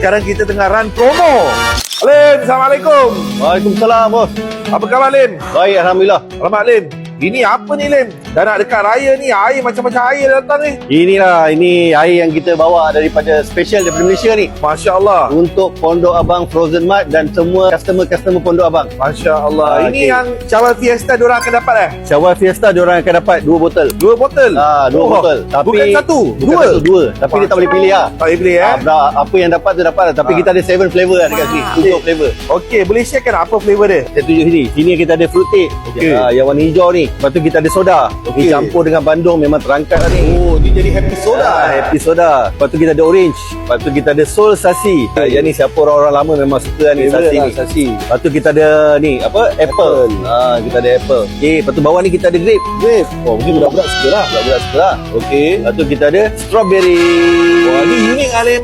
Sekarang kita tengah run promo. Alim, Assalamualaikum. Waalaikumsalam, bos. Apa khabar, Lim? Baik, Alhamdulillah. Alamak, Lim. Ini apa ni, Lim? Dah nak dekat raya ni, air macam-macam air datang ni. Ini air yang kita bawa daripada special daripada Malaysia ni. Masya Allah. Untuk Pondok Abang Frozen Mart dan semua customer Pondok Abang. Masya Allah. Ini okey. yang Syawal Fiesta diorang akan dapat Syawal Fiesta diorang akan dapat 2 botol. 2 botol? 2 botol. Tapi bukan satu? bukan Dua? satu, 2. Tapi dia tak boleh pilih lah. Tak boleh pilih, Apa yang dapat tu dapat lah. Tapi kita ada 7 flavor lah dekat sini. 7 flavor. Okey, boleh sharekan apa flavor dia? Saya tunjuk sini. Sini kita ada fruit cake. Okey. Yang warna hijau ni. Lepas tu kita ada soda. Okey. Ni campur dengan bandung memang terangkat lah ni. Oh, dia jadi happy soda. Happy soda. Lepas tu kita ada orange. Lepas tu kita ada soul sasi. Yang ni siapa orang-orang lama memang suka ni sasi ni. Sasi. Lepas tu kita ada ni apa? Apple. Kita ada apple. Okey, lepas tu bawah ni kita ada grape. Grape. Oh, mungkin budak-budak suka lah. Budak-budak suka lah. Okey. Lepas tu kita ada strawberry. Wah, ni unik, Alim.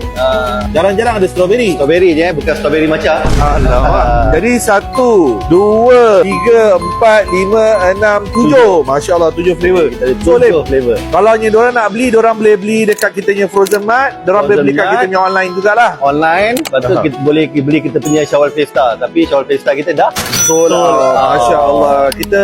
Jarang-jarang ada strawberry. Strawberry je bukan strawberry macam. Alamak. Jadi 1, 2, 3, 4, 5, 6, 7. Masya Allah, 7 flavor. Kita ada So, Lim, 7 flavor. kalau diorang nak beli, diorang boleh beli dekat kita punya Frozen Mart. Diorang boleh Frozen beli kat Mart. kita punya online jugalah. Online. Lepas tu kita boleh beli kita punya Syawal Fiesta. Tapi Syawal Fiesta kita dah Betul. Masya Allah. Kita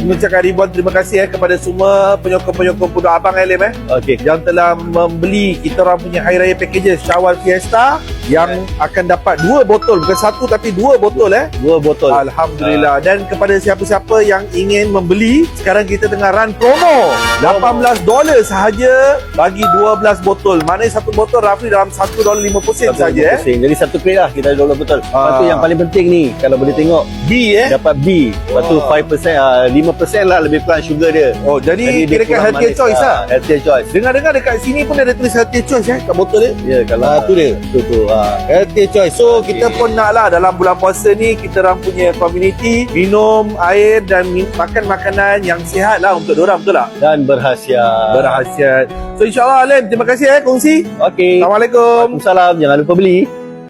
mengucapkan ribuan terima kasih kepada semua penyokong-penyokong Pondok Abang, Lim. Okey. Yang telah membeli kita orang punya Hari Raya Packages Syawal Fiesta yang akan dapat 2 botol, bukan 1 tapi 2 botol 2 botol. Alhamdulillah. Dan kepada siapa-siapa yang ingin membeli, sekarang kita tengah run promo $18 sahaja bagi 12 botol. Maknanya satu botol roughly dalam $1.50 saja. Jadi satu crate lah kita ada 12 botol. Lepas tu yang paling penting ni kalau boleh tengok B dapat B. Lepas tu 5% 5% lah lebih kurang sugar dia. Oh, jadi dia kira-kira kurang healthier manis. choice lah. Healthier choice. Dengar-dengar dekat sini pun ada tulis healthier choice kat botol dia. Ya, kalau tu dia. Tu. Healthy choice. So kita pun nak lah dalam bulan puasa ni kita orang punya community minum air dan makan makanan yang sihat lah untuk diorang, betul tak? Dan berhasiat. Berhasiat. So insyaAllah, Alim, terima kasih kongsi. Okey. Assalamualaikum. Waalaikumsalam. Jangan lupa beli.